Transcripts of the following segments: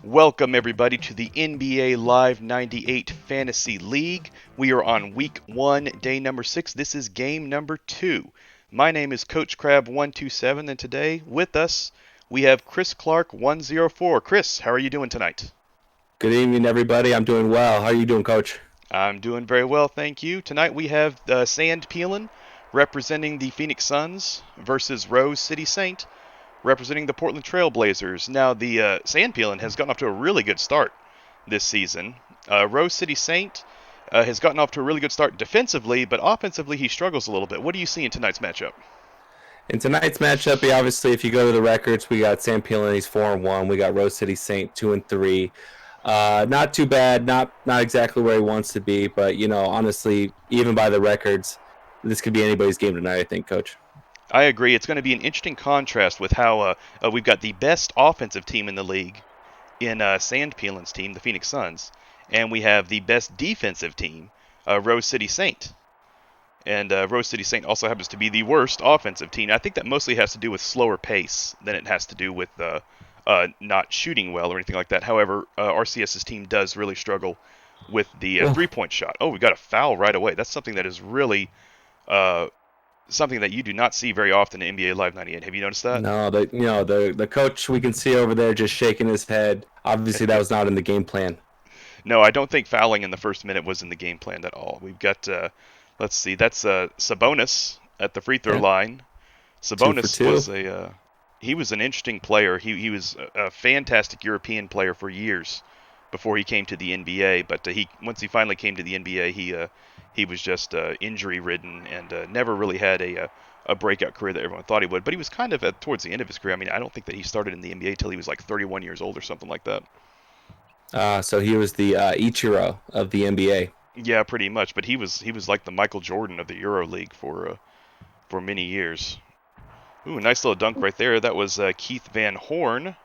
Welcome, everybody, to the NBA Live 98 Fantasy League. We are on week 1, day number 6. This is game number 2. My name is Coach Crab127, and today with us we have Chris Clark104. Chris, how are you doing tonight? Good evening, everybody. I'm doing well. How are you doing, Coach? I'm doing very well, thank you. Tonight we have Sandpeelin representing the Phoenix Suns versus RoseCitySaint representing the Portland Trail Blazers. Now, the Sandpeelin has gotten off to a really good start this season. RoseCitySaint has gotten off to a really good start defensively, but offensively he struggles a little bit. What do you see in tonight's matchup? In tonight's matchup, obviously, if you go to the records, we got Sandpeelin, he's 4-1. We got RoseCitySaint 2-3. Not too bad. Not exactly where he wants to be, but honestly, even by the records, this could be anybody's game tonight. I think, Coach. I agree. It's going to be an interesting contrast with how we've got the best offensive team in the league in Sandpeelin's team, the Phoenix Suns, and we have the best defensive team, RoseCitySaint. And RoseCitySaint also happens to be the worst offensive team. I think that mostly has to do with slower pace than it has to do with not shooting well or anything like that. However, RCS's team does really struggle with the three-point shot. Oh, we got a foul right away. That's something that is really something that you do not see very often in NBA Live 98. Have you noticed that? No, the coach we can see over there just shaking his head. Obviously, that was not in the game plan. No, I don't think fouling in the first minute was in the game plan at all. We've got, let's see, that's Sabonis at the free throw Yeah, line. two for Sabonis two. was he was an interesting player. He was a fantastic European player for years before he came to the NBA. But once he finally came to the NBA, he was just injury ridden and never really had a breakout career that everyone thought he would. But he was kind of towards the end of his career. I mean, I don't think that he started in the NBA till he was like 31 years old or something like that. So he was the Ichiro of the NBA. Yeah, pretty much. But he was like the Michael Jordan of the Euro League for many years. Ooh, nice little dunk right there. That was Keith Van Horn.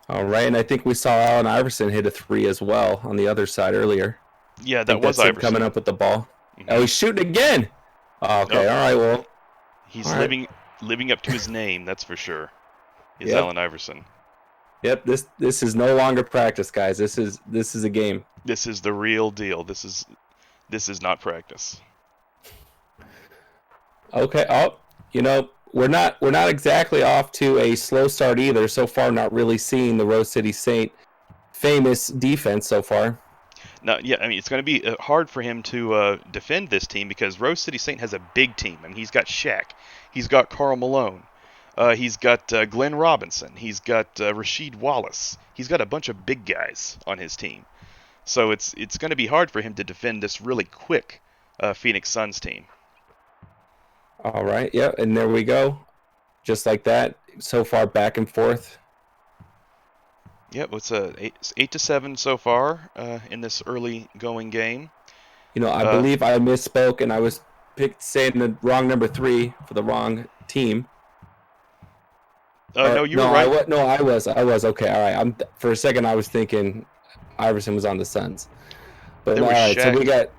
All right, and I think we saw Allen Iverson hit a three as well on the other side earlier. Yeah, I that think was that's him coming Iverson. up with the ball. Oh, Hmm. he's shooting again. Oh, Okay, all right, well, he's all right. living up to his name. That's for sure. Is Yep, Allen Iverson. yep. This is no longer practice, guys. This is a game. This is the real deal. This is not practice. Okay. Oh, we're not exactly off to a slow start either. So far, not really seeing the Rose City Saint famous defense so far. Now, yeah, I mean it's going to be hard for him to defend this team because RoseCitySaint has a big team. I mean he's got Shaq, he's got Karl Malone, he's got Glenn Robinson, he's got Rasheed Wallace. He's got a bunch of big guys on his team. So it's going to be hard for him to defend this really quick Phoenix Suns team. All right. Yep. And there we go. Just like that. So far, back and forth. Yep, it's eight to seven so far in this early going game. I Uh, believe I misspoke and I was picked saying the wrong number three for the wrong team. no, Or you were no, right. I was okay. All right. For a second I was thinking Iverson was on the Suns. But There all was right. So Shaq. we got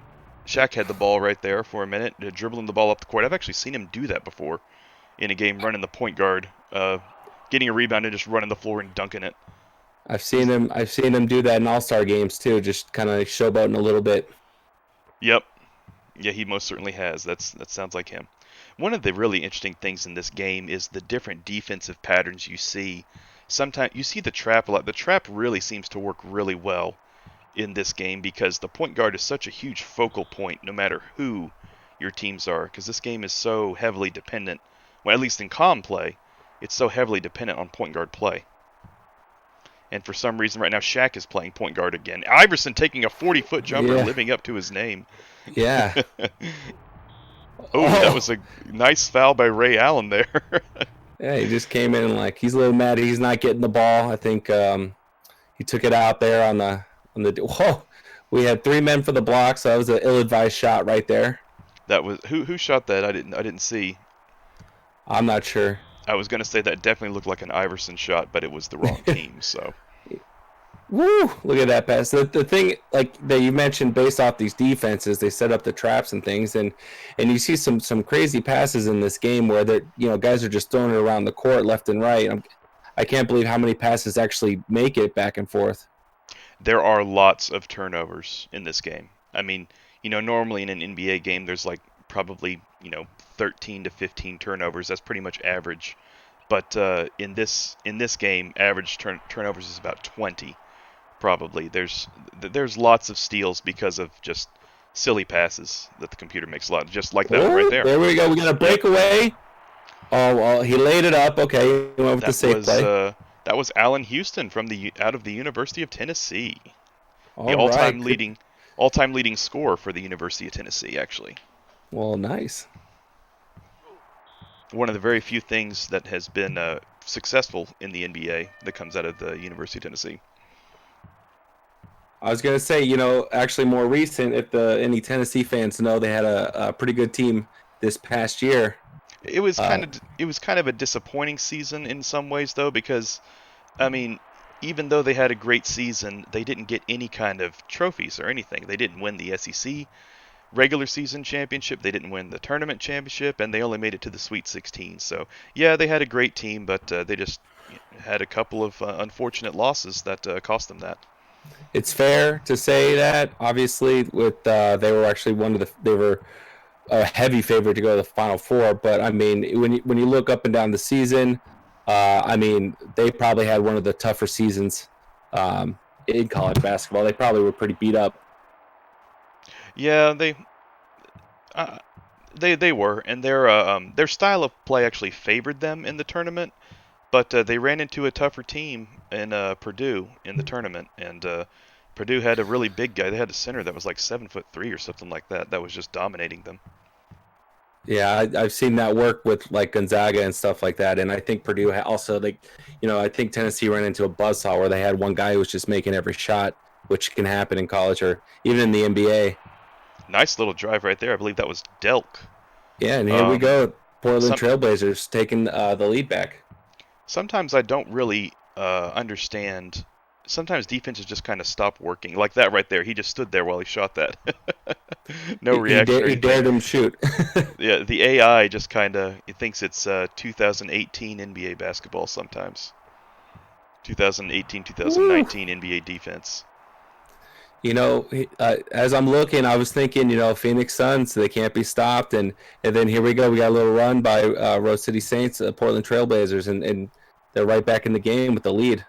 Shaq had the ball right there for a minute, dribbling the ball up the court. I've actually seen him do that before in a game, running the point guard, getting a rebound and just running the floor and dunking it. I've seen him do that in All-Star games too. Just kind of showboating a little bit. Yep, yeah, he most certainly has. That sounds like him. One of the really interesting things in this game is the different defensive patterns you see. Sometimes you see the trap a lot. The trap really seems to work really well in this game because the point guard is such a huge focal point no matter who your teams are because this game is so heavily dependent, well, at least in calm play, it's so heavily dependent on point guard play. And for some reason right now Shaq is playing point guard again. Iverson taking a 40-foot jumper, Yeah. living up to his name. Yeah. Oh, that Oh. was a nice foul by Ray Allen there. Yeah, he just came in and like he's a little mad he's not getting the ball. I think he took it out there on the. Whoa, we had three men for the block, so that was an ill-advised shot right there. That was who shot that? I didn't see. I'm not sure. I was gonna say that definitely looked like an Iverson shot, but it was the wrong team. So Woo! Look at that pass. The thing like that you mentioned, based off these defenses, they set up the traps and things, and you see some crazy passes in this game where that guys are just throwing it around the court left and right. I can't believe how many passes actually make it back and forth. There are lots of turnovers in this game. I mean, normally in an NBA game, there's like probably 13 to 15 turnovers. That's pretty much average. But in this game, average turnovers is about 20 probably. There's lots of steals because of just silly passes that the computer makes a lot, just like that one right Oh, there. there we go. We got a Yep, breakaway. Oh, well, he laid it up. Okay, he went with the that safe was play. uh, that was Allen Houston from the out of the University of Tennessee, the All right. all-time Good. leading scorer for the University of Tennessee. Actually, Well, nice. one of the very few things that has been successful in the NBA that comes out of the University of Tennessee. I was gonna say, actually more recent. If any Tennessee fans know, they had a pretty good team this past year. Uh, It was kind of a disappointing season in some ways though, because I mean, even though they had a great season, they didn't get any kind of trophies or anything. They didn't win the SEC regular season championship, they didn't win the tournament championship, and they only made it to the Sweet 16. So, yeah, they had a great team, but they just had a couple of unfortunate losses that cost them that. it's fair to say that, obviously, with they were actually they were a heavy favorite to go to the Final Four. But I mean, when you look up and down the season, I mean, they probably had one of the tougher seasons in college basketball. They probably were pretty beat up. Yeah, uh, they were, and their style of play actually favored them in the tournament. But they ran into a tougher team in Purdue in the tournament, and Purdue had a really big guy. They had a center that was like 7'3" or something like that. That was just dominating them. Yeah, I've seen that work with like Gonzaga and stuff like that, and I think Purdue also like, I think Tennessee ran into a buzzsaw where they had one guy who was just making every shot, which can happen in college or even in the NBA. Nice little drive right there. I believe that was Delk. Yeah, and here we Um, go, Portland some Trailblazers taking the lead back. Sometimes I don't really understand. Sometimes defenses just kind of stop working, like that right there. He just stood there while he shot that. No reaction or He anything. dared him shoot. Yeah, the AI just kind of thinks it's 2018 NBA basketball sometimes. 2018, Woo. 2019 NBA defense. As I'm looking, I was thinking, Phoenix Suns, they can't be stopped, and then here we go, we got a little run by Rose City Saints, Portland Trailblazers, and they're right back in the game with the lead.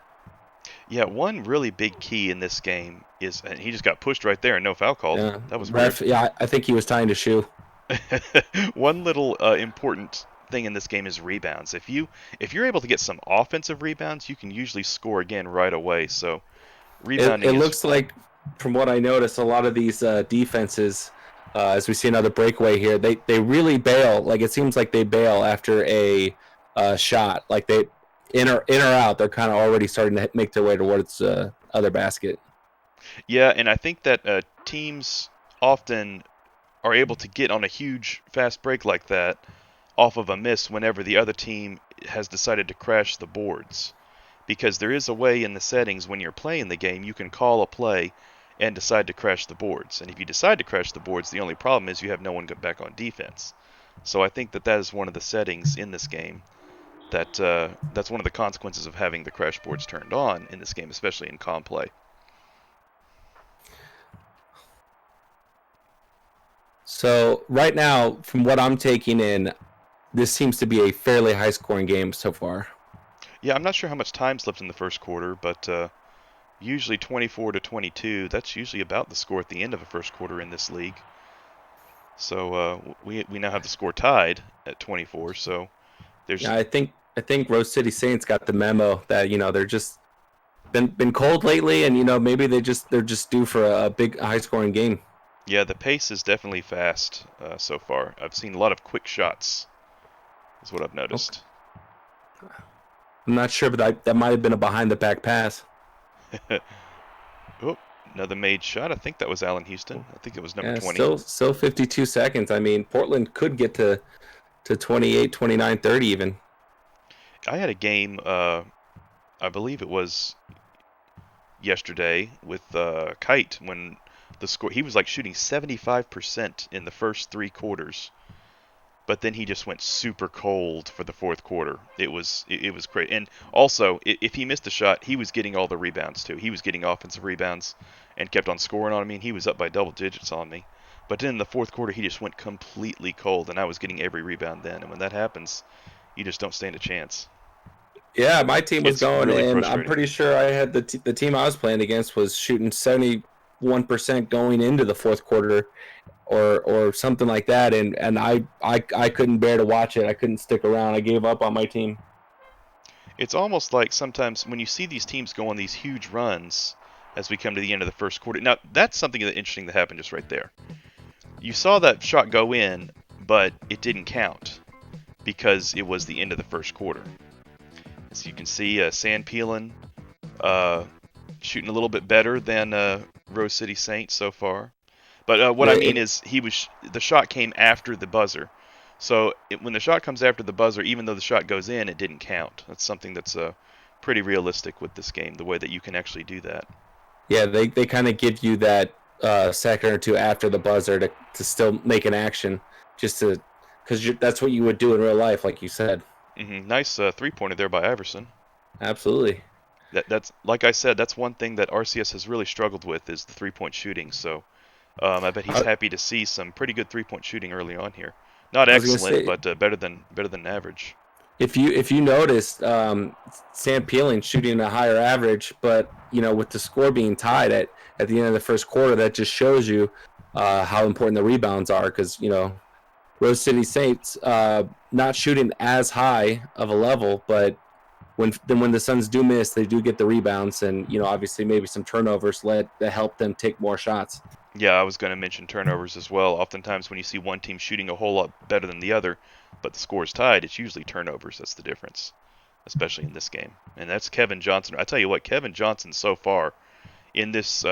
Yeah, one really big key in this game is, and he just got pushed right there and no foul called. Yeah, That was weird. ref. Yeah, I think he was tying to shoe. One little important thing in this game is rebounds. If you're able to get some offensive rebounds, you can usually score again right away. So It rebounding is looks like, from what I noticed, a lot of these defenses, as we see another breakaway here, they really bail. Like it seems like they bail after a shot. Like they in or out, they're kind of already starting to make their way towards other basket. yeah, and I think that teams often are able to get on a huge fast break like that off of a miss whenever the other team has decided to crash the boards. Because there is a way in the settings when you're playing the game, you can call a play and decide to crash the boards. And if you decide to crash the boards, the only problem is you have no one back on defense. So I think that is one of the settings in this game. That's one of the consequences of having the crash boards turned on in this game, especially in comp play. So right now, from what I'm taking in, this seems to be a fairly high scoring game so far. Yeah, I'm not sure how much time's left in the first quarter, but usually 24 to 22. That's usually about the score at the end of a first quarter in this league. So we now have the score tied at 24. So there's Yeah, I think Rose City Saints got the memo that they're just been cold lately, and maybe they're just due for a big high scoring game. yeah, the pace is definitely fast so far. I've seen a lot of quick shots. Is what I've Okay. noticed. I'm not sure, but that might have been a behind the back pass. Oh, another made shot. I think that was Allen Houston. I think it was number Yeah, 20. still 52 seconds. I mean, Portland could get to 28, 29, 30 even. I had a game. I believe it was yesterday with Kite when the score he was like shooting 75% in the first three quarters. but then he just went super cold for the fourth quarter. It was great. And also, if he missed a shot, he was getting all the rebounds too. He was getting offensive rebounds and kept on scoring on me. And he was up by double digits on me. But then in the fourth quarter, he just went completely cold, and I was getting every rebound then. And when that happens, you just don't stand a chance. Yeah, my team was It's going, really and I'm frustrating. pretty sure I had the team I was playing against was shooting 71% going into the fourth quarter, or something like that, and I couldn't bear to watch it. I couldn't stick around. I gave up on my team. It's almost like sometimes when you see these teams go on these huge runs as we come to the end of the first quarter. Now, that's something that interesting that happened just right there. You saw that shot go in, but it didn't count because it was the end of the first quarter. As you can see, Sandpeelin uh, shooting a little bit better than RoseCitySaint so far. But what Yeah, I mean is, the shot came after the buzzer. So when the shot comes after the buzzer, even though the shot goes in, it didn't count. That's something that's pretty realistic with this game, the way that you can actually do that. yeah, they kind of give you that second or two after the buzzer to still make an action, just to because that's what you would do in real life, like you said. Nice three-pointer there by Iverson. Absolutely. That's like I said, that's one thing that RCS has really struggled with is the three-point shooting. So I bet he's I, happy to see some pretty good three-point shooting early on here. Not I was gonna excellent, say, but better than average. if you noticed, Sam Peeling shooting a higher average, but with the score being tied at the end of the first quarter, that just shows you how important the rebounds are. Because Rose City Saints not shooting as high of a level, but when the Suns do miss, they do get the rebounds, and obviously maybe some turnovers that help them take more shots. Yeah, I was going to mention turnovers as well. Oftentimes, when you see one team shooting a whole lot better than the other, but the score is tied, it's usually turnovers. That's the difference, especially in this game. And that's Kevin Johnson. I tell you what, Kevin Johnson so far in this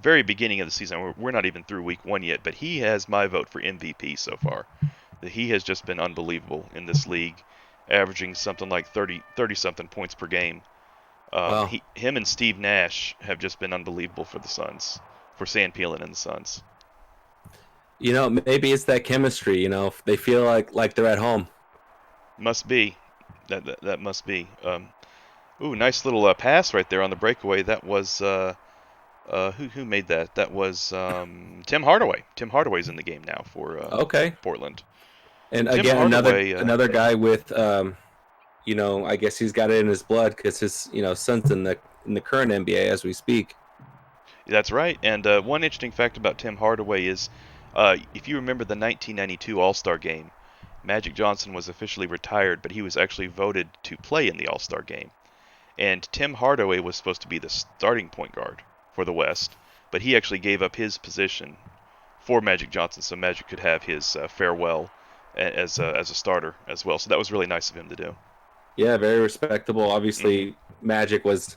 very beginning of the season, we're not even through week one yet, but he has my vote for MVP so far. He has just been unbelievable in this league, averaging something like 30 something points per game. Wow. Him and Steve Nash have just been unbelievable for the Suns, for Sandpeelin and the Suns. Maybe it's that chemistry. They feel like they're at home. Must be. That must be. Ooh, nice little pass right there on the breakaway. That was who made that? That was Tim Hardaway. Tim Hardaway's in the game now for Okay. Portland. And Tim again, another Hardaway. another guy with I guess he's got it in his blood because his son's in the current NBA as we speak. That's right. And one interesting fact about Tim Hardaway is, if you remember the 1992 All-Star Game, Magic Johnson was officially retired, but he was actually voted to play in the All-Star Game. And Tim Hardaway was supposed to be the starting point guard for the West, but he actually gave up his position for Magic Johnson, so Magic could have his farewell as a starter as well. So that was really nice of him to do. Yeah, very respectable. hmm Obviously, Magic was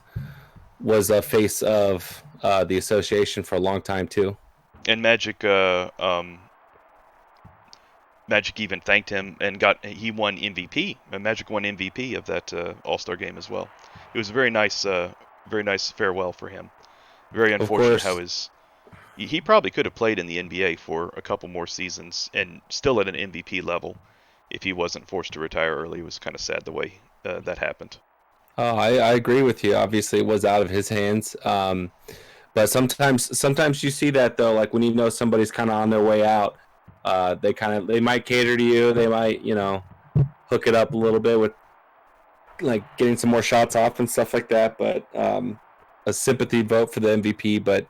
a face of the association for a long time too. And Magic even thanked him and he won MVP. Magic won MVP of that All-Star game as well. It was a very nice farewell for him. Very Of unfortunate how course. he probably could have played in the NBA for a couple more seasons and still at an MVP level if he wasn't forced to retire early. It was kind of sad the way that happened. Oh, I agree with you. Obviously, it was out of his hands. But sometimes you see that though, like when somebody's kind of on their way out, they might cater to you. They might hook it up a little bit with like getting some more shots off and stuff like that. But a sympathy vote for the MVP. But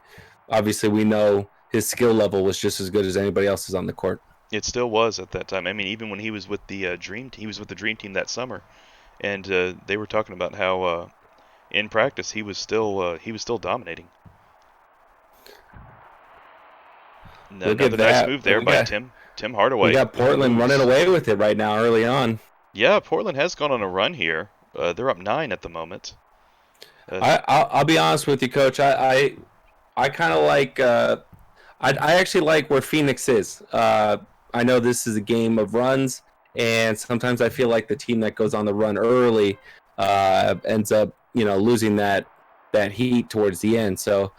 obviously, we know his skill level was just as good as anybody else's on the court. It still was at that time. I mean, even when he was with the he was with the Dream Team that summer, and they were talking about how in practice he was still dominating. Look at Another nice that. move there by Tim We Hardaway, got Portland running who's away with it right now, early on. yeah, Portland has gone on a run here. They're up 9 at the moment. Uh, I'll be honest with you, Coach. I kind of like. I actually like where Phoenix is. I know this is a game of runs, and sometimes I feel like the team that goes on the run early ends up, losing that heat towards the end. So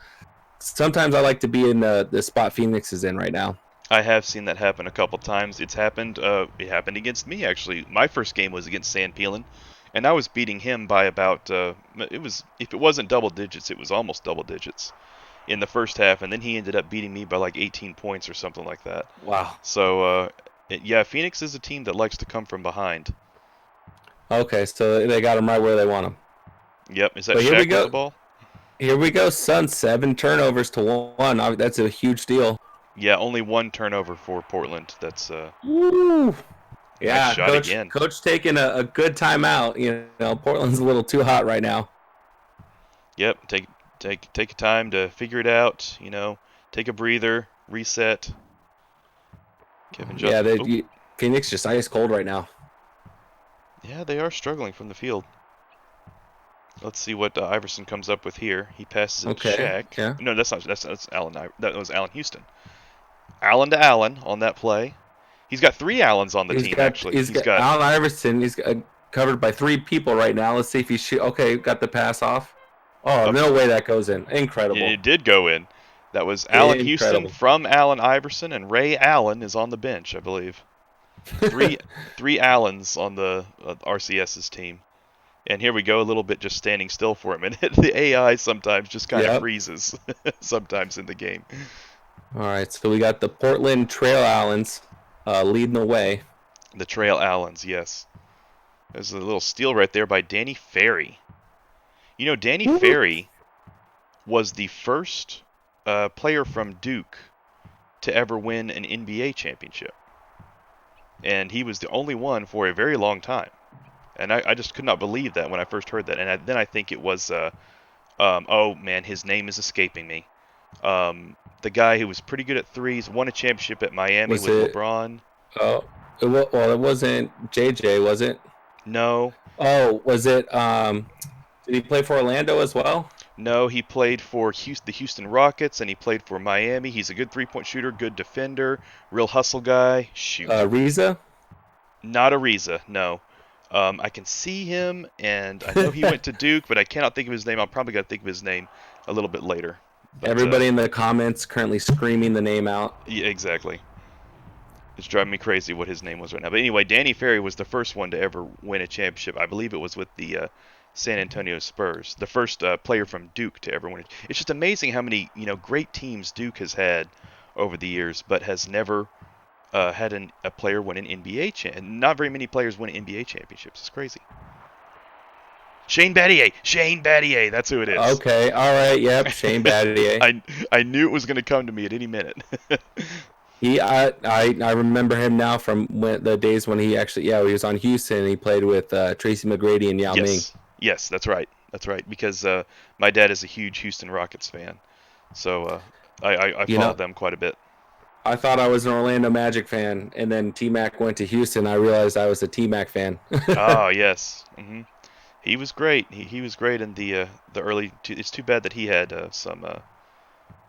sometimes I like to be in the spot Phoenix is in right now. I have seen that happen a couple times. It's happened. It happened against me actually. My first game was against Sandpeelin, and I was beating him by about. It was if it wasn't double digits, it was almost double digits in the first half, and then he ended up beating me by like 18 points or something like that. Wow. So yeah, Phoenix is a team that likes to come from behind. Okay, so they got him right where they want him. Yep. Is that But here we Shaq with the go. ball? Here we go. Suns 7 turnovers to 1. That's a huge deal. Yeah, only one turnover for Portland. That's Woo. nice Yeah, shot coach. again. Coach taking a good timeout. Portland's a little too hot right now. Yep. Take time to figure it out. Take a breather, reset. Kevin Yeah, Johnson. Oh, Phoenix just ice cold right now. yeah, they are struggling from the field. Let's see what Iverson comes up with here. He passes it to Okay. Shaq. Yeah. No, that's Allen. That was Allen Houston. Allen to Allen on that play. He's got three Allens on the team actually. He's got Allen Iverson. He's covered by 3 people right now. Let's see if he shoot. Okay, got the pass off. Oh, Uh, no way that goes in. Incredible. it did go in. That was Allen Houston Incredible. from Allen Iverson, and Ray Allen is on the bench, I believe. Three Allens on the RCS's team. And here we go, a little bit just standing still for a minute. The AI sometimes just kind of Yep. freezes sometimes in the game. All right, so we got the Portland Trail Allens leading the way. The Trail Allens, yes. There's a little steal right there by Danny Ferry. Danny Ferry was the first player from Duke to ever win an NBA championship. And he was the only one for a very long time. And I just could not believe that when I first heard that. And then I think it was, oh man, his name is escaping me. The guy who was pretty good at threes, won a championship at Miami with LeBron. Oh, well, it wasn't JJ, was it? No. Oh, was it? Did he play for Orlando as well? No, he played for the Houston Rockets, and he played for Miami. He's a good three-point shooter, good defender, real hustle guy. Shoot. Riza? Not Ariza, no. I can see him, and I know he went to Duke, but I cannot think of his name. I'm probably going to think of his name a little bit later. But, Everybody in the comments currently screaming the name out. Yeah, exactly. It's driving me crazy what his name was right now. But anyway, Danny Ferry was the first one to ever win a championship. I believe it was with the San Antonio Spurs. The first player from Duke to ever win it. It's just amazing how many great teams Duke has had over the years, but has never had a player win an NBA champ. Not very many players win NBA championships. It's crazy. Shane Battier, that's who it is. Okay, all right, yep, Shane Battier. I knew it was going to come to me at any minute. I remember him now from the days when he was on Houston and he played with Tracy McGrady and Yao Ming. Yes, that's right. Because my dad is a huge Houston Rockets fan, so I follow them quite a bit. I thought I was an Orlando Magic fan, and then T-Mac went to Houston. I realized I was a T-Mac fan. Oh yes, he was great. He was great in the early. It's too bad that he had some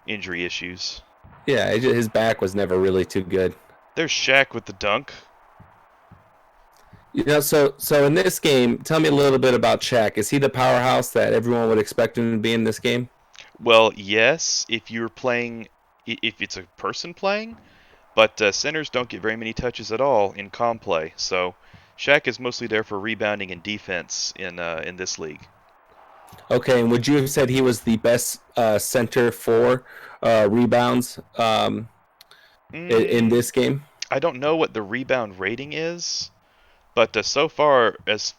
injury issues. Yeah, his back was never really too good. There's Shaq with the dunk. So in this game, tell me a little bit about Shaq. Is he the powerhouse that everyone would expect him to be in this game? Well, yes, if it's a person playing, but centers don't get very many touches at all in comm play. So Shaq is mostly there for rebounding and defense in this league. Okay, and would you have said he was the best center for rebounds in this game? I don't know what the rebound rating is, but so far as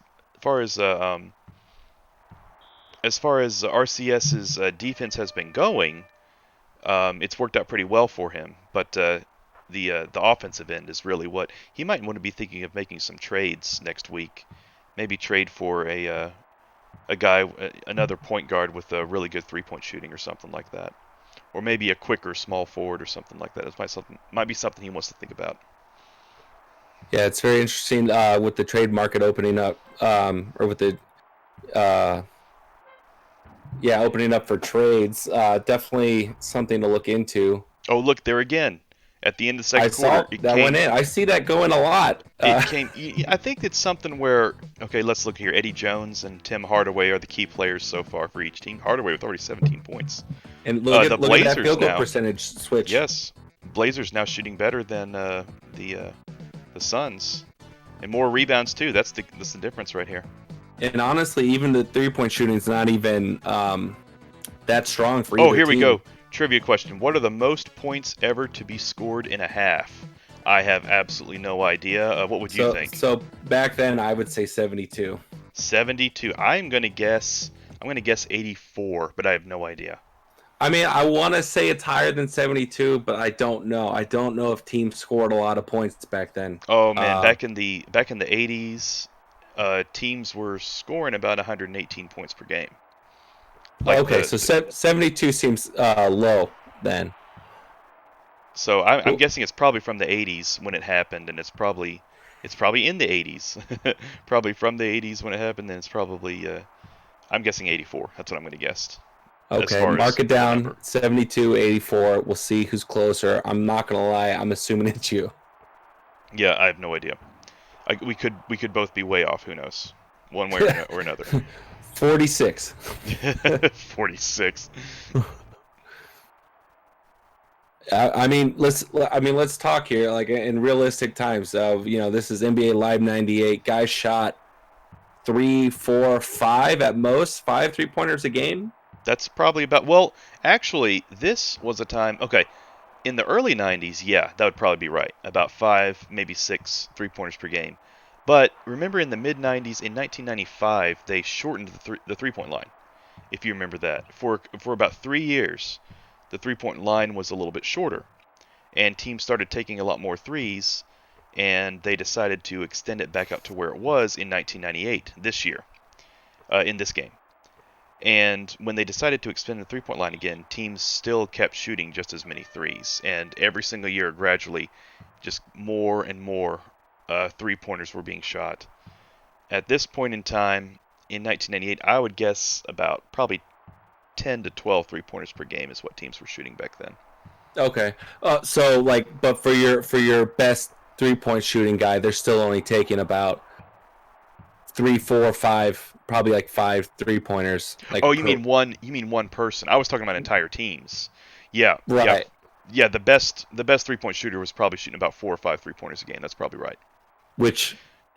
RCS's defense has been going, it's worked out pretty well for him. But the offensive end is really what he might want to be thinking of making some trades next week. Maybe trade for a guy, another point guard with a really good three-point shooting or something like that, or maybe a quicker small forward or something like that. It might be something he wants to think about. Yeah, it's very interesting with the trade market opening up, or with the opening up for trades. Definitely something to look into. Oh, look there again. At the end of the second quarter, went in. I see that going a lot. It came. I think it's something where, okay, let's look here. Eddie Jones and Tim Hardaway are the key players so far for each team. Hardaway with already 17 points. And look at Blazers that field goal now. percentage switch. Yes, Blazers now shooting better than the Suns, and more rebounds too. That's the difference right here. And honestly, even the 3-point shooting is not even that strong for Oh, either here we team. go. Trivia question: what are the most points ever to be scored in a half? I have absolutely no idea. What would you So think? so back then, I would say 72. 72. I'm gonna guess. I'm gonna guess 84, but I have no idea. I mean, I want to say it's higher than 72, but I don't know. I don't know if teams scored a lot of points back then. Oh man, Uh, back in the 80s, teams were scoring about 118 points per game. Like okay, the, so 72 seems low then. so I'm guessing it's probably from the 80s when it happened, and it's probably in the 80s, probably from the 80s when it happened. Then it's probably I'm guessing 84. That's what I'm going to guess as Okay, far as mark it the down. number. 72, 84. We'll see who's closer. I'm not going to lie. I'm assuming it's you. Yeah, I have no idea. We could both be way off. Who knows? One way or another. 46. 46. Let's talk here. Like in realistic times, this is NBA Live 98. Guys shot 3, 4, 5 at most, 5 3-pointers a game. That's probably about. Well, actually, this was a time. Okay, in the early 90s, yeah, that would probably be right. About 5, maybe 6 3-pointers per game. But remember in the mid 90s, in 1995, they shortened the 3-point line. If you remember that. For about 3 years, the 3-point line was a little bit shorter. And teams started taking a lot more threes, and they decided to extend it back up to where it was in 1998, this year, in this game. And when they decided to extend the 3-point line again, teams still kept shooting just as many threes. And every single year, gradually, just more and more 3-pointers were being shot. At this point in time, in 1998, I would guess about probably 10 to 12 3-pointers per game is what teams were shooting back then. Okay. So like, but for your best 3-point shooting guy, they're still only taking about 3, 4, 5, probably like 5 3-pointers, Oh, like you per. mean one? You mean one person? I was talking about entire teams. Yeah, yeah, Right. yeah. The best 3-point shooter was probably shooting about 4 or 5 3-pointers a game. That's probably right. Which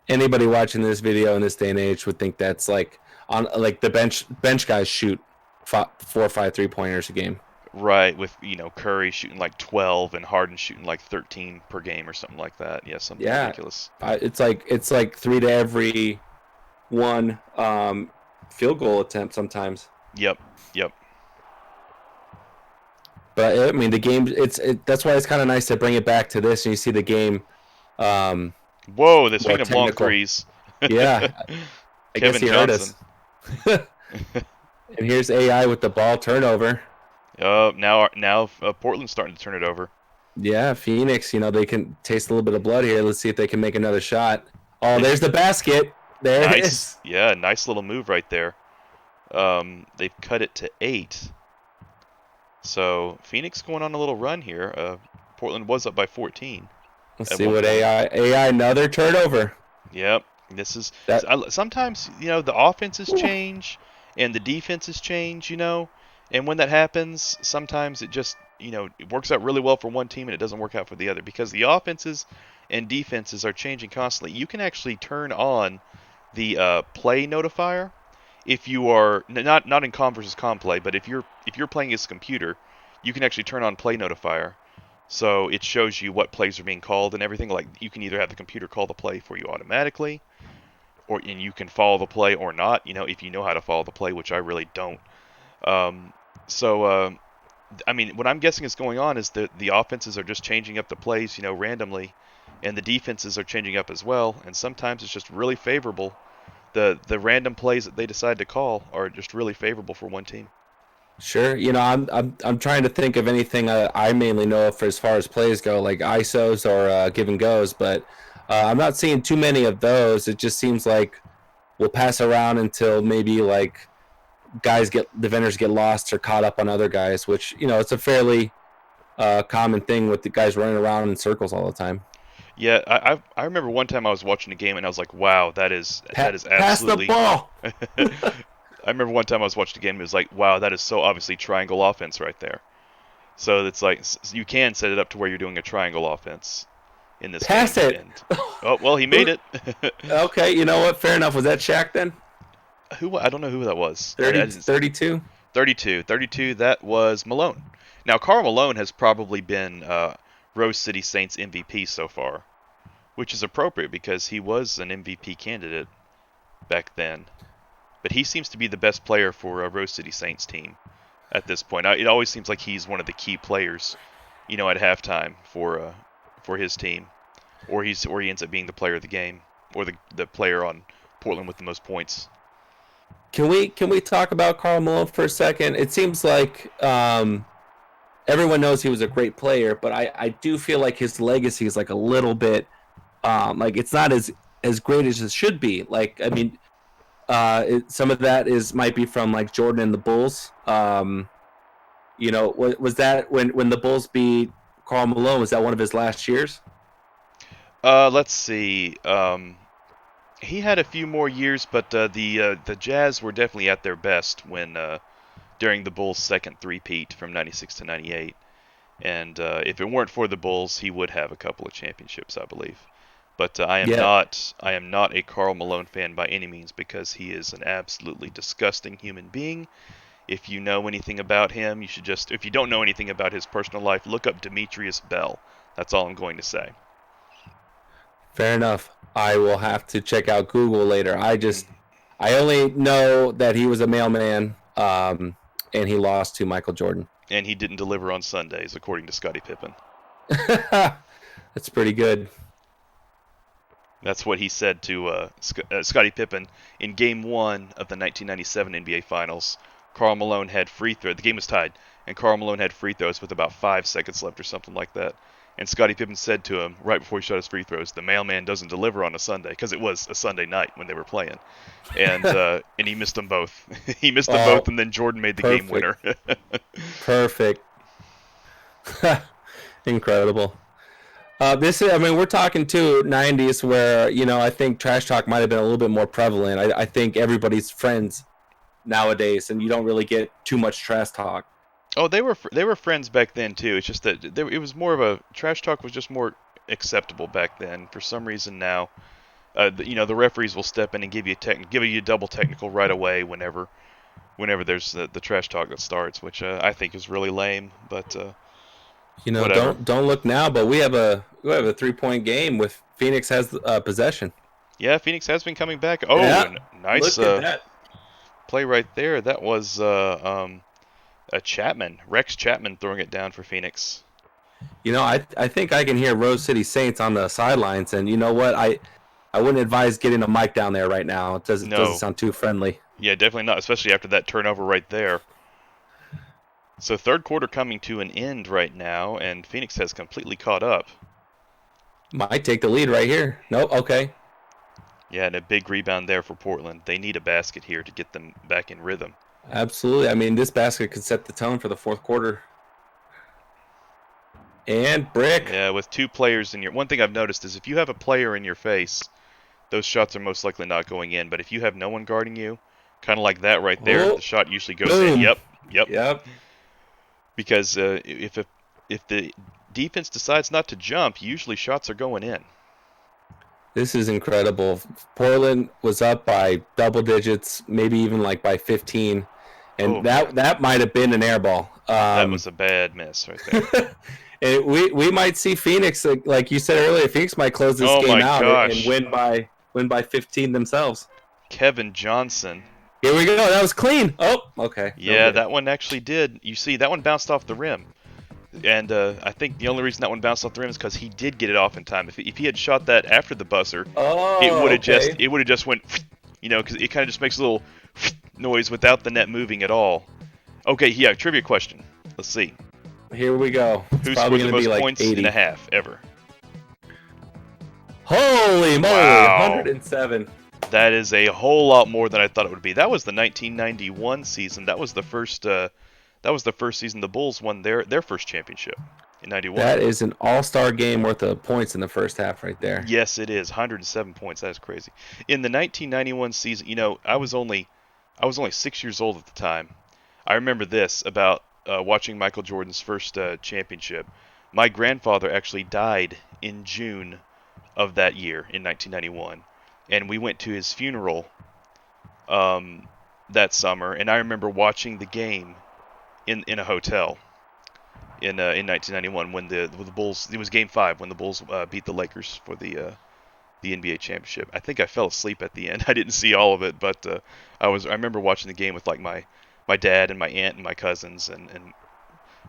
anybody watching this video in this day and age would think that's like on like the bench guys shoot 4 or 5 3-pointers a game. Right, with Curry shooting like 12 and Harden shooting like 13 per game or something like that. Yeah, something Yeah, ridiculous. it's like 3 to every one field goal attempt sometimes. Yep, yep. But I mean, the game. That's why it's kind of nice to bring it back to this, and you see the game um, Whoa, more speaking of long technical. threes, Yeah, I guess Kevin he heard Johnson. us. And here's AI with the ball turnover. Now Portland's starting to turn it over. Yeah, Phoenix. They can taste a little bit of blood here. Let's see if they can make another shot. Oh, They've there's the basket. There it nice, is. yeah, nice little move right there. They've cut it to 8. So Phoenix going on a little run here. Portland was up by 14 Let's at see one what point. AI another turnover. Yep. This is That sometimes the offenses change and the defenses change. And when that happens, sometimes it just it works out really well for one team and it doesn't work out for the other because the offenses and defenses are changing constantly. You can actually turn on the play notifier if you are not in com versus com play, but if you're playing as a computer, you can actually turn on play notifier. So it shows you what plays are being called and everything. Like you can either have the computer call the play for you automatically, and you can follow the play or not. If you know how to follow the play, which I really don't. Um, so I mean, what I'm guessing is going on is that the offenses are just changing up the plays, randomly, and the defenses are changing up as well. And sometimes it's just really favorable. The random plays that they decide to call are just really favorable for one team. Sure. I'm trying to think of anything I mainly know of as far as plays go, like ISOs or give and goes, but I'm not seeing too many of those. It just seems like we'll pass around until maybe like defenders get lost or caught up on other guys, which it's a fairly common thing with the guys running around in circles all the time. Yeah, I remember one time I was watching a game and I was like, wow, that is Pass the absolutely. ball. I remember one time I was watching a game and it was like, wow, that is so obviously triangle offense right there. So it's like you can set it up to where you're doing a triangle offense in this Pass game. it. And oh well, he made Who? it. Okay, you know what? Fair enough. Was that Shaq then? Who? I don't know who that was. I 30, didn't. 32? 32. That was Malone. Now Karl Malone has probably been Rose City Saints MVP so far, which is appropriate because he was an MVP candidate back then. But he seems to be the best player for a Rose City Saints team at this point. It always seems like he's one of the key players, at halftime for his team, or he ends up being the player of the game, or the player on Portland with the most points. Can we talk about Karl Malone for a second? It seems like everyone knows he was a great player, but I do feel like his legacy is like a little bit like it's not as great as it should be. Like I mean, some of that might be from like Jordan and the Bulls. Was that when the Bulls beat Karl Malone? Was that one of his last years? Let's see. He had a few more years, but the Jazz were definitely at their best when during the Bulls' second three-peat from '96 to '98. And if it weren't for the Bulls, he would have a couple of championships, I believe. But Yeah. I am not a Karl Malone fan by any means because he is an absolutely disgusting human being. If you know anything about him, you should just, if you don't know anything about his personal life, look up Demetrius Bell. That's all I'm going to say. Fair enough. I will have to check out Google later. Mm. I only know that he was a mailman, and he lost to Michael Jordan. And he didn't deliver on Sundays, according to Scottie Pippen. That's pretty good. That's what he said to Scottie Pippen in Game 1 of the 1997 NBA Finals. Karl Malone had free throw. The game was tied, and Karl Malone had free throws with about 5 seconds left or something like that. And Scottie Pippen said to him right before he shot his free throws, "The mailman doesn't deliver on a Sunday," because it was a Sunday night when they were playing, and he missed them both. He missed them both, Oh, and then Jordan made the game perfect. winner. Perfect. Incredible. I mean, we're talking too 90s where, I think trash talk might have been a little bit more prevalent. I think everybody's friends nowadays, and you don't really get too much trash talk. Oh, they were friends back then too. It's just that it was more of a trash talk was just more acceptable back then. For some reason now, the referees will step in and give you a double technical right away whenever there's the trash talk that starts, which I think is really lame. But whatever. Don't look now, but we have a 3-point game with Phoenix has possession. Yeah, Phoenix has been coming back. Oh, Yeah, and nice look at that. play right there. That was a Chapman, Rex Chapman throwing it down for Phoenix. I think I can hear Rose City Saints on the sidelines, and you know what? I wouldn't advise getting a mic down there right now. It doesn't No, sound too friendly. yeah, definitely not, especially after that turnover right there. So third quarter coming to an end right now, and Phoenix has completely caught up. Might take the lead right here. Nope. Okay. Yeah, and a big rebound there for Portland. They need a basket here to get them back in rhythm. Absolutely. I mean, this basket could set the tone for the fourth quarter. And brick. Yeah, with two players in your... One thing I've noticed is if you have a player in your face, those shots are most likely not going in. But if you have no one guarding you, kind of like that right there, Oh, the shot usually goes in. boom. Yep. Yep. Because if the defense decides not to jump, usually shots are going in. This is incredible. Portland was up by double digits, maybe even like by 15, Oh and man, that might have been an air ball. that was a bad miss right there. We might see Phoenix, like you said earlier. Phoenix might close this Oh game my out and gosh, win by 15 themselves. Kevin Johnson. Here we go. That was clean. Oh, okay. No Yeah, good. that one actually did. You see, that one bounced off the rim. And I think the only reason that one bounced off the rim is because he did get it off in time. If he had shot that after the buzzer, Oh, okay. it would have just went, because it kind of just makes a little noise without the net moving at all. Okay, yeah, trivia question. Let's see. Here we go. It's Who probably scored the going to be most like points 80. in a half ever? Holy moly, Wow. 107. That is a whole lot more than I thought it would be. That was the 1991 season. That was the first. That was the first season the Bulls won their first championship in '91. That is an all-star game worth of points in the first half right there. Yes, it is. 107 points. That is crazy. In the 1991 season, I was only 6 years old at the time. I remember this about watching Michael Jordan's first championship. My grandfather actually died in June of that year in 1991, and we went to his funeral that summer. And I remember watching the game in a hotel in 1991 when the Bulls. It was Game 5 when the Bulls beat the Lakers for the NBA championship. I think I fell asleep at the end. I didn't see all of it, but I remember watching the game with like my dad and my aunt and my cousins, and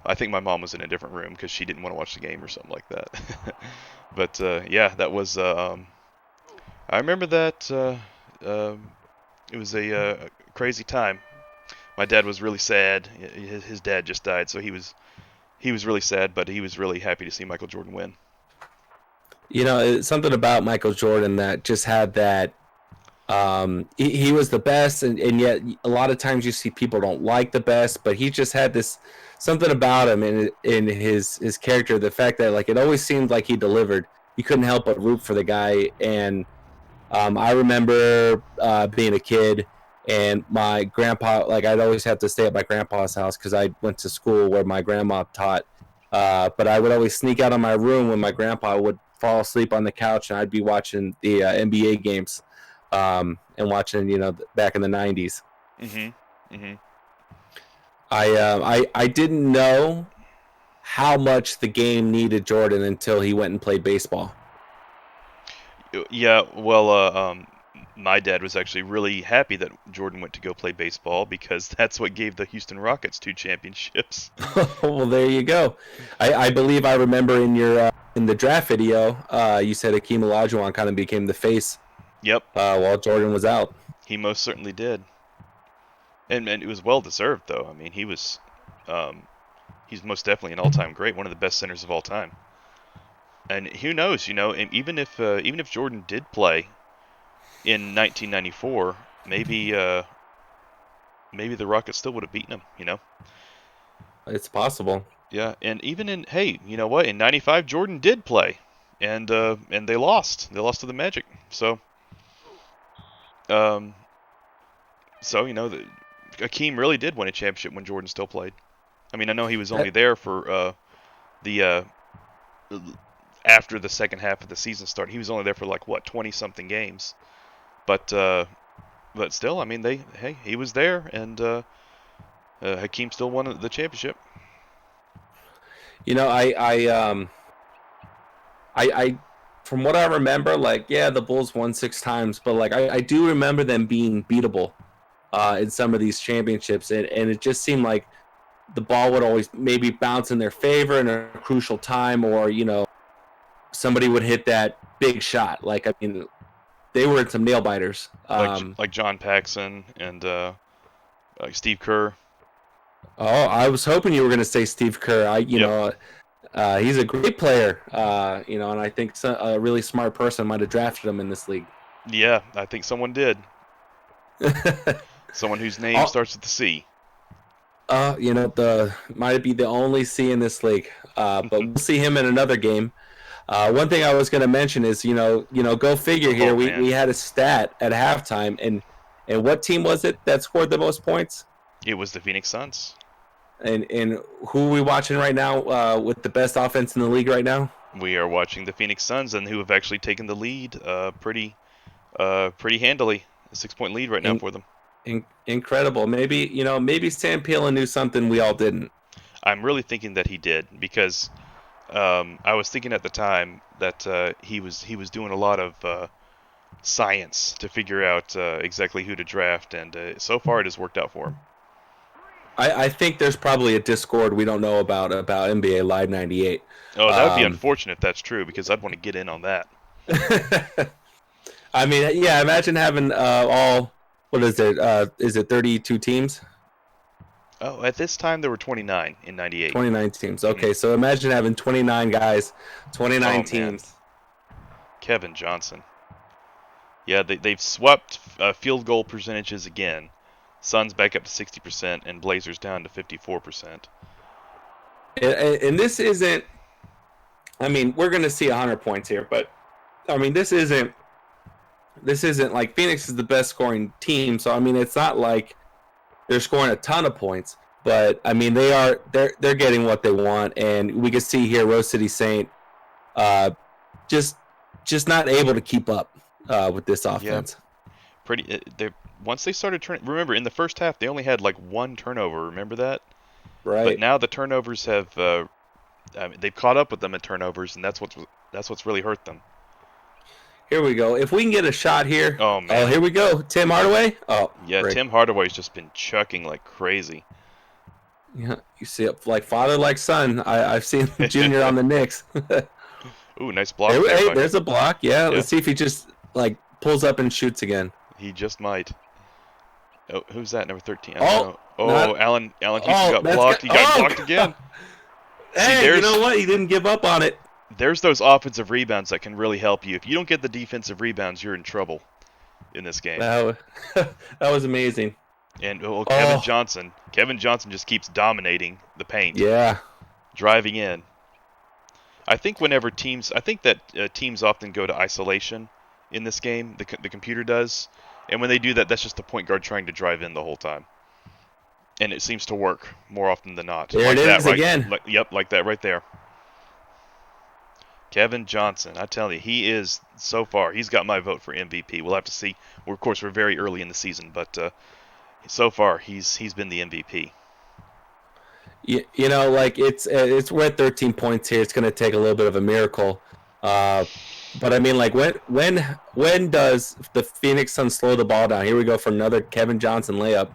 I think my mom was in a different room because she didn't want to watch the game or something like that. But yeah, that was. I remember that. It was a crazy time. My dad was really sad. His dad just died, so he was really sad, but he was really happy to see Michael Jordan win. It's something about Michael Jordan that just had that. He was the best, and yet a lot of times you see people don't like the best, but he just had this something about him in his character. The fact that like it always seemed like he delivered. You couldn't help but root for the guy. And I remember being a kid, and my grandpa, like I'd always have to stay at my grandpa's house because I went to school where my grandma taught. But I would always sneak out of my room when my grandpa would fall asleep on the couch, and I'd be watching the NBA games. And watching, back in the '90s. Mm-hmm. Mm-hmm. I didn't know how much the game needed Jordan until he went and played baseball. Yeah, well, my dad was actually really happy that Jordan went to go play baseball because that's what gave the Houston Rockets 2 championships. Well, there you go. I believe I remember in the draft video, you said Hakeem Olajuwon kind of became the face. Yep. While Jordan was out. He most certainly did. And it was well deserved, though. I mean, he's most definitely an all-time great, one of the best centers of all time. And who knows, even if Jordan did play in 1994, maybe the Rockets still would have beaten him. It's possible. Yeah, and even hey, you know what? In '95, Jordan did play, and they lost. They lost to the Magic. So. Hakeem really did win a championship when Jordan still played. I mean, I know he was only there for the after the second half of the season started. He was only there for like 20-something games, but still, I mean, he was there, and Hakeem still won the championship. I from what I remember, like, yeah, the Bulls won 6 times, but like I do remember them being beatable in some of these championships, and it just seemed like the ball would always maybe bounce in their favor in a crucial time, or somebody would hit that big shot. Like, I mean, they were in some nail biters. Like John Paxson and like Steve Kerr. Oh, I was hoping you were going to say Steve Kerr. He's a great player, and I think a really smart person might have drafted him in this league. Yeah, I think someone did. Someone whose name starts with the C. Might be the only C in this league, but we'll see him in another game. One thing I was going to mention is, go figure here. We had a stat at halftime, and what team was it that scored the most points? It was the Phoenix Suns. And who are we watching right now with the best offense in the league right now? We are watching the Phoenix Suns, and who have actually taken the lead pretty handily. A 6-point lead right now for them. Incredible. Maybe Sandpeelin knew something we all didn't. I'm really thinking that he did, because I was thinking at the time that he was doing a lot of science to figure out exactly who to draft, and so far it has worked out for him. I think there's probably a Discord we don't know about NBA Live 98. Oh, that would be unfortunate if that's true, because I'd want to get in on that. I mean, yeah, imagine having what is it? Is it 32 teams? Oh, at this time there were 29 in 98. 29 teams. Okay, so imagine having 29 guys, 29 teams. Man. Kevin Johnson. Yeah, they've swept field goal percentages again. Suns back up to 60%, and Blazers down to 54%. And this isn't. I mean, we're going to see 100 points here, but I mean, this isn't like Phoenix is the best scoring team. So I mean, it's not like they're scoring a ton of points, But I mean, they're getting what they want, and we can see here Rose City Saint uh, just just not able to keep up with this Yeah, offense. pretty. They once they started turning. Remember, in the first half, they only had like one turnover. Remember that? But Right. now the turnovers have. I mean, they've caught up with them in turnovers, and that's what's really hurt them. Here we go. If we can get a shot here. Oh Oh, man. here we go. Tim Hardaway. Oh, Yeah, great. Tim Hardaway's just been chucking like crazy. Yeah, you see it like father, like son. I've seen Junior on the Knicks. Ooh, nice block there Hey, by. there's a block. Yeah, Yeah, let's see if he just like pulls up and shoots again. he just might. Oh, who's that? Number 13. I don't Oh, know. Oh, not. Allen Houston Oh, got blocked. He got blocked oh. again. See, Hey, you know what? He didn't give up on it. there's those offensive rebounds that can really help you. If you don't get the defensive rebounds, you're in trouble in this game. That that was amazing. And Oh, Kevin Johnson just keeps dominating the paint, yeah. driving in. I think that teams often go to isolation in this game. The computer does, and when they do that, that's just the point guard trying to drive in the whole time, and it seems to work more often than not. There it Like that, is right? again. Yep, like that right there. Kevin Johnson, I tell you, he is so far. He's got my vote for MVP. We'll have to see. Of course, we're very early in the season, but so far he's been the MVP. You know, like it's we're at 13 points here. It's going to take a little bit of a miracle. Uh, but I mean, like when does the Phoenix Suns slow the ball down? Here we go for another Kevin Johnson layup.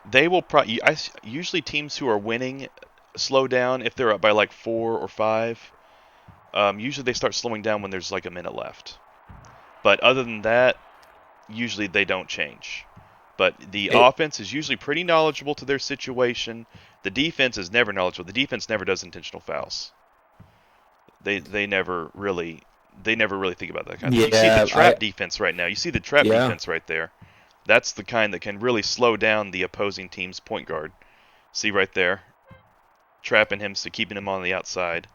They will probably. Usually teams who are winning slow down if they're up by like 4 or 5. Usually they start slowing down when there's like a minute left. But other than that, usually they don't change. But the Hey, offense is usually pretty knowledgeable to their situation. The defense is never knowledgeable. The defense never does intentional fouls. They never really think about that kind of thing. You see the yeah, trap defense right now. You see the trap yeah, defense right there. That's the kind that can really slow down the opposing team's point guard. See right there, trapping him, so keeping him on the outside.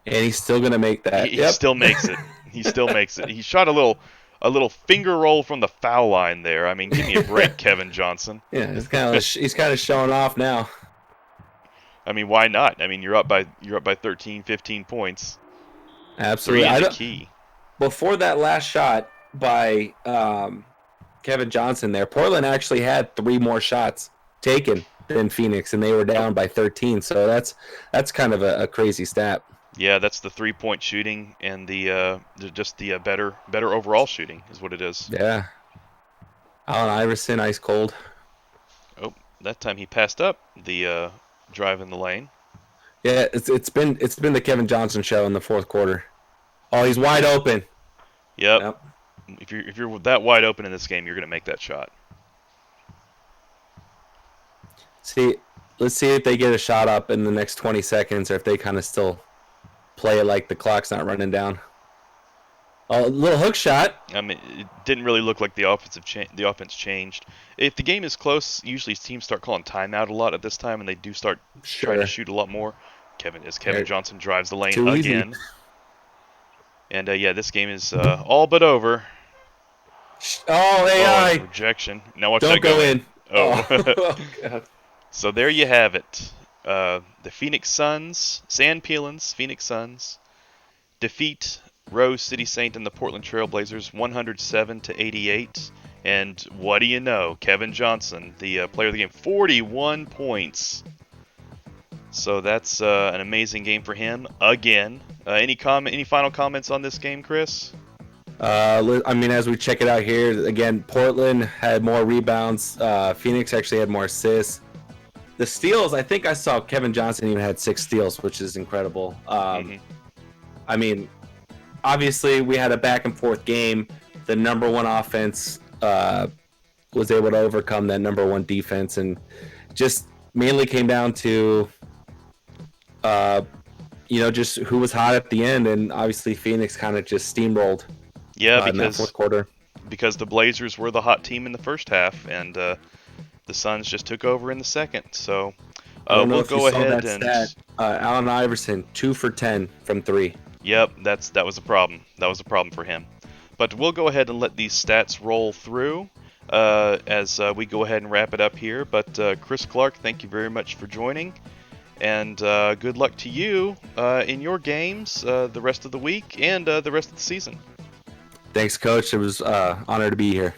and he's still going to make that. He Yep. still makes it. He still makes it. He shot a little finger roll from the foul line there. I mean, give me a break, Kevin Johnson. Yeah, he's kind of showing off now. I mean, why not? I mean, you're up by 13, 15 points. Absolutely. Three is I the don't, key. before that last shot by Kevin Johnson there, Portland actually had 3 more shots taken than Phoenix, and they were down by 13. So that's kind of a crazy stat. Yeah, that's the 3-point shooting and just the better overall shooting is what it is. Yeah. Allen Iverson, ice cold. Oh, that time he passed up the drive in the lane. Yeah, it's been the Kevin Johnson show in the fourth quarter. Oh, he's wide open. Yep. Yep. If you're that wide open in this game, you're gonna make that shot. See, let's see if they get a shot up in the next 20 seconds, or if they kind of still play it like the clock's not running down. Oh, a little hook shot. I mean, it didn't really look like the offense changed. If the game is close, usually teams start calling timeout a lot at this time, and they do start trying to Sure. shoot a lot more. Kevin There- Johnson drives the lane Too easy. again, and yeah, this game is all but over. Oh, Oh, AI. rejection. Now watch Don't that go go in. in. Oh. Oh, God. So there you have it. The Phoenix Suns, Sandpeelin's Phoenix Suns, defeat Rose City Saint and the Portland Trailblazers 107-88. And what do you know? Kevin Johnson, the player of the game, 41 points. So that's an amazing game for him again. Any final comments on this game, Chris? I mean, as we check it out here, again, Portland had more rebounds. Phoenix actually had more assists. The steals, I think I saw Kevin Johnson even had 6 steals, which is incredible. I mean, obviously, we had a back and forth game. The number one offense was able to overcome that number one defense, and just mainly came down to, just who was hot at the end. And obviously, Phoenix kind of just steamrolled Yeah, in that fourth quarter. because the Blazers were the hot team in the first half, and the Suns just took over in the second. So I don't know we'll if you go saw ahead that and stat. Allen Iverson, 2 for 10 from 3. yep, that was a problem. That was a problem for him. But we'll go ahead and let these stats roll through. as we go ahead and wrap it up here. But Chris Clark, thank you very much for joining, and good luck to you in your games the rest of the week and the rest of the season. Thanks, Coach. It was honor to be here.